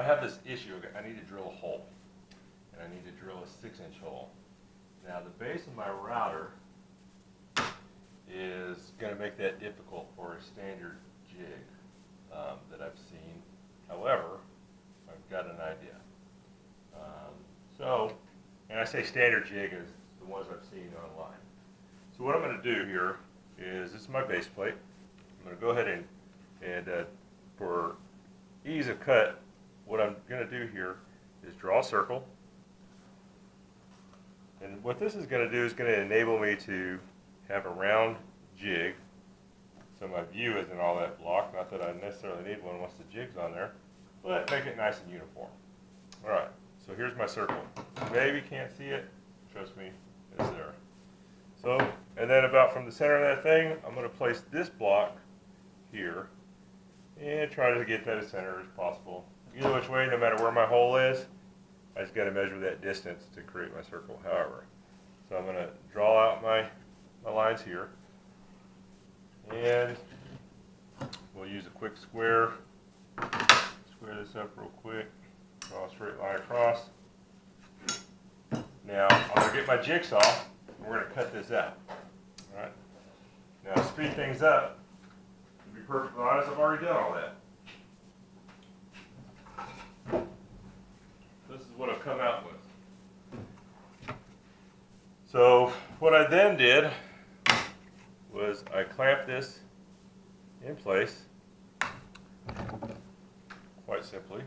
I have this issue. I need to drill a hole, and I need to drill a 6-inch hole. Now the base of my router is going to make that difficult for a standard jig that I've seen. However, I've got an idea. And I say standard jig as the ones I've seen online. So what I'm going to do here is, this is my base plate. I'm going to go ahead and for ease of cut, what I'm going to do here is draw a circle. And what this is going to do is going to enable me to have a round jig. So my view isn't all that blocked. Not that I necessarily need one once the jig's on there, but make it nice and uniform. All right, so here's my circle. Maybe can't see it. Trust me, it's there. So, and then about from the center of that thing, I'm going to place this block here and try to get that as center as possible. Either which way, no matter where my hole is, I just got to measure that distance to create my circle. However, so I'm going to draw out my lines here, and we'll use a quick square. Square this up real quick. Draw a straight line across. Now I'm going to get my jigsaw, and we're going to cut this out. All right. Now to speed things up, to be perfectly honest, I've already done all that. This is what I've come out with. So what I then did was I clamped this in place, quite simply.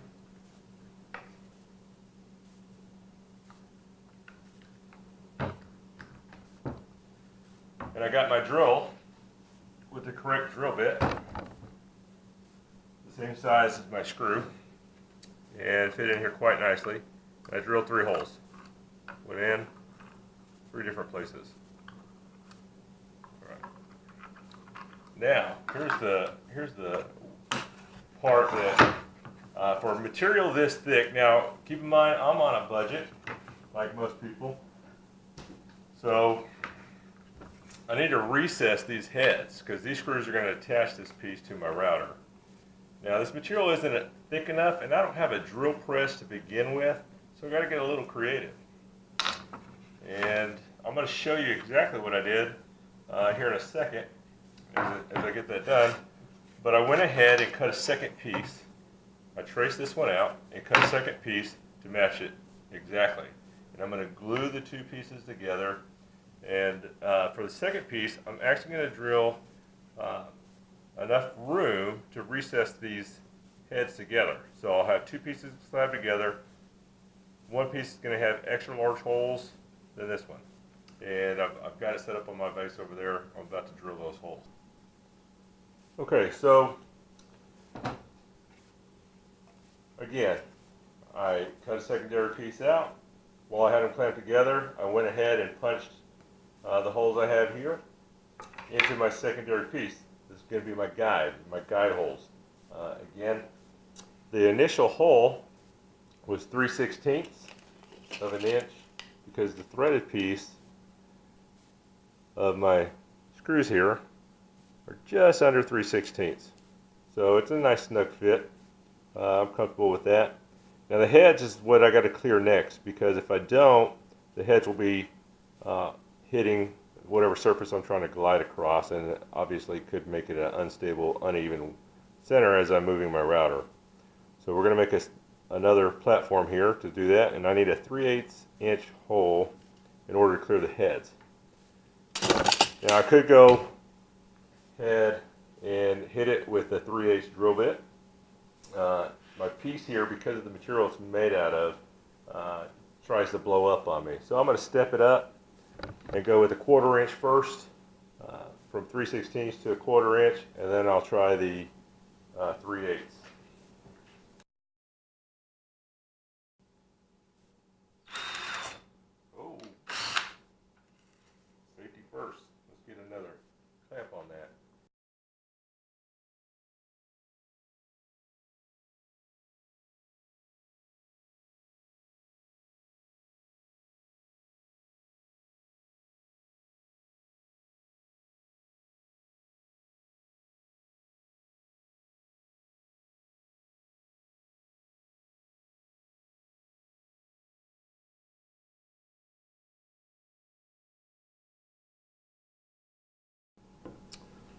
And I got my drill with the correct drill bit, the same size as my screw, and fit in here quite nicely. I drilled 3 holes. Went in 3 different places. All right. Now here's the part that for material this thick. Now keep in mind I'm on a budget, like most people, so I need to recess these heads because these screws are going to attach this piece to my router. Now this material isn't thick enough, and I don't have a drill press to begin with, so I've got to get a little creative. And I'm going to show you exactly what I did here in a second as I get that done. But I went ahead and cut a second piece. I traced this one out and cut a second piece to match it exactly. And I'm going to glue the 2 pieces together. And for the second piece, I'm actually going to drill enough room to recess these heads together. So I'll have 2 pieces slabbed together. One piece is going to have extra large holes than this one. And I've got it set up on my base over there. I'm about to drill those holes. Okay, so again, I cut a secondary piece out. While I had them clamped together, I went ahead and punched the holes I have here into my secondary piece. This is going to be my guide holes. Again, the initial hole was 3/16 of an inch because the threaded piece of my screws here are just under 3/16. So it's a nice snug fit. I'm comfortable with that. Now the heads is what I got to clear next, because if I don't, the heads will be hitting whatever surface I'm trying to glide across, and it obviously could make it an unstable, uneven center as I'm moving my router. So we're going to make another platform here to do that, and I need a 3/8 inch hole in order to clear the heads. Now I could go ahead and hit it with a 3/8 drill bit. My piece here, because of the material it's made out of, tries to blow up on me. So I'm going to step it up and go with a 1/4 inch first, from 3/16 to a 1/4 inch, and then I'll try the 3/8. Oh, safety first. Let's get another clamp on that.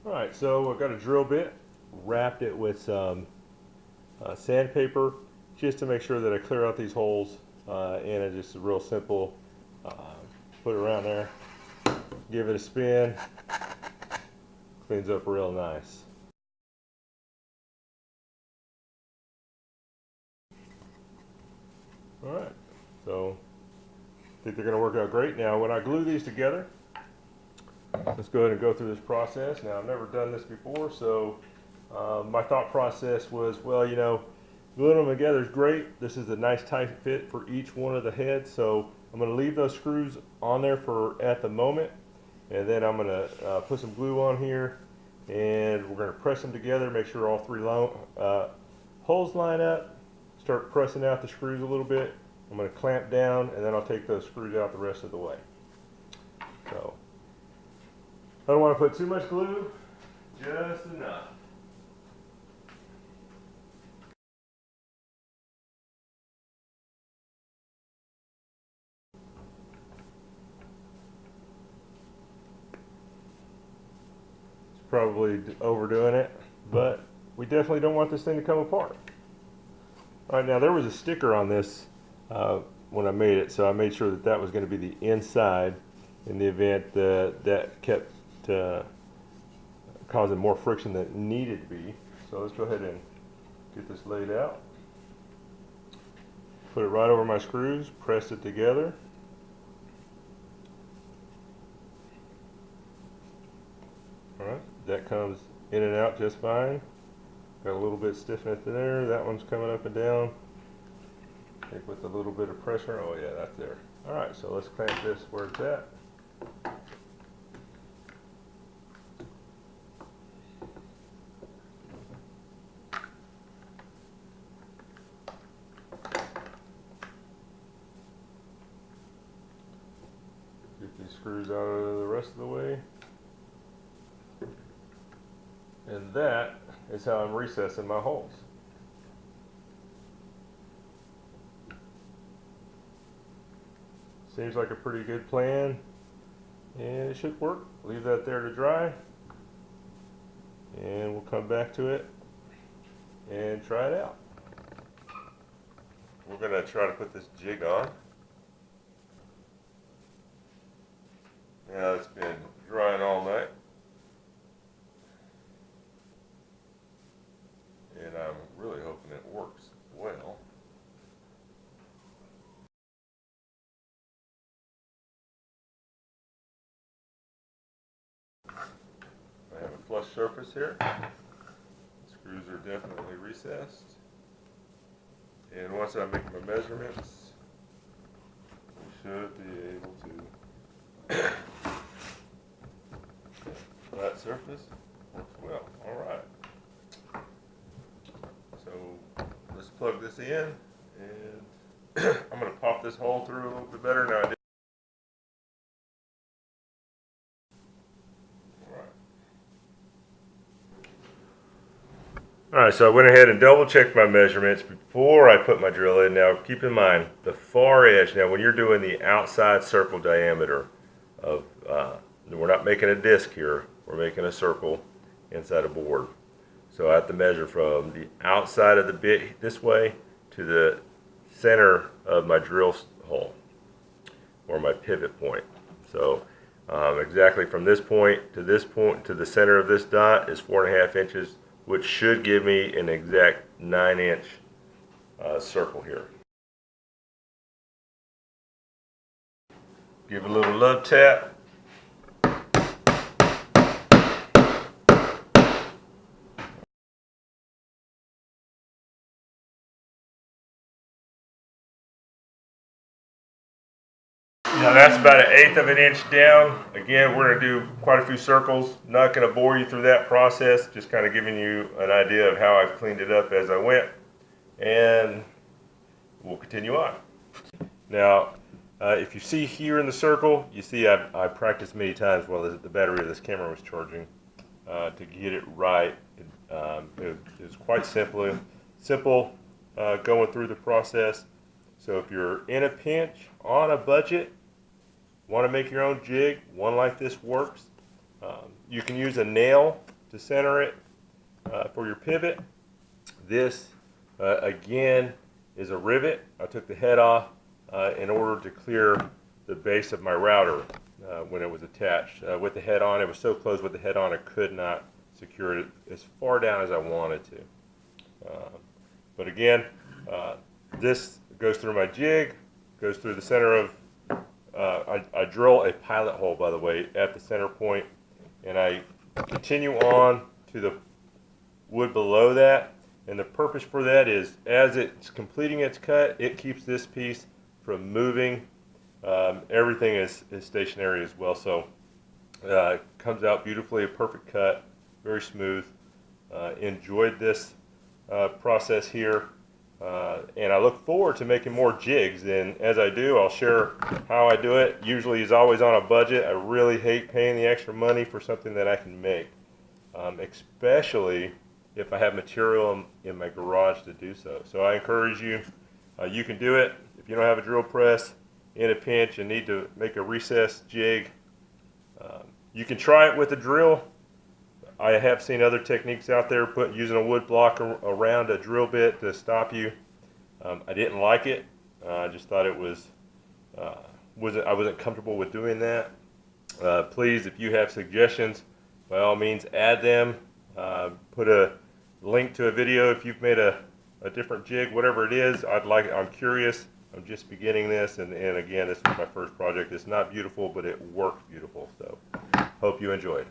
Alright, so I've got a drill bit, wrapped it with some sandpaper just to make sure that I clear out these holes, and it's just a real simple, put it around there, give it a spin, cleans up real nice. Alright, so I think they're going to work out great. Now when I glue these together, let's go ahead and go through this process. Now I've never done this before, so my thought process was, well, you know, gluing them together is great. This is a nice tight fit for each one of the heads, so I'm going to leave those screws on there for at the moment, and then I'm going to put some glue on here, and we're going to press them together, make sure all three holes line up, start pressing out the screws a little bit. I'm going to clamp down, and then I'll take those screws out the rest of the way. So I don't want to put too much glue, just enough. Probably overdoing it, but we definitely don't want this thing to come apart. All right, now there was a sticker on this when I made it, so I made sure that that was going to be the inside in the event that that kept causing more friction than it needed to be. So let's go ahead and get this laid out. Put it right over my screws, press it together. Alright, that comes in and out just fine. Got a little bit stiffness there. That one's coming up and down. I think with a little bit of pressure. Oh yeah, that's there. Alright, so let's clamp this where it's at. Get these screws out of the rest of the way. And that is how I'm recessing my holes. Seems like a pretty good plan, and it should work. Leave that there to dry, and we'll come back to it and try it out. We're going to try to put this jig on. Now it's been drying all night, and I'm really hoping it works well. I have a flush surface here. Screws are definitely recessed. And once I make my measurements, we should be able to. Flat surface works well. Alright. So let's plug this in, and I'm going to pop this hole through a little bit better now. Alright, so I went ahead and double checked my measurements before I put my drill in. Now keep in mind the far edge. Now when you're doing the outside circle diameter of, we're not making a disc here, we're making a circle inside a board. So I have to measure from the outside of the bit this way to the center of my drill hole, or my pivot point. So exactly from this point to the center of this dot is 4.5 inches, which should give me an exact 9-inch circle here. Give it a little love tap. Now that's about 1/8 of an inch down. Again, we're going to do quite a few circles. Not going to bore you through that process, just kind of giving you an idea of how I've cleaned it up as I went. And we'll continue on. Now, if you see here in the circle, you see I practiced many times while the battery of this camera was charging to get it right. It was quite simple going through the process. So if you're in a pinch, on a budget, want to make your own jig, one like this works. You can use a nail to center it for your pivot. This again is a rivet. I took the head off in order to clear the base of my router when it was attached. With the head on, it was so close with the head on I could not secure it as far down as I wanted to. But again, this goes through my jig, goes through the center of, I drill a pilot hole, by the way, at the center point, and I continue on to the wood below that. And the purpose for that is, as it's completing its cut, it keeps this piece from moving. Everything is stationary as well, so it comes out beautifully, a perfect cut, very smooth. Enjoyed this process here, and I look forward to making more jigs, and as I do, I'll share how I do it. Usually is always on a budget. I really hate paying the extra money for something that I can make, especially if I have material in my garage to do so. So I encourage you, you can do it. If you don't have a drill press, in a pinch and need to make a recessed jig, you can try it with a drill. I have seen other techniques out there, using a wood block around a drill bit to stop you. I didn't like it. I just thought it was, I wasn't comfortable with doing that. Please, if you have suggestions, by all means add them. Put a link to a video if you've made a different jig, whatever it is. I'm curious. I'm just beginning this, and again, this is my first project. It's not beautiful, but it works beautiful. So, hope you enjoyed.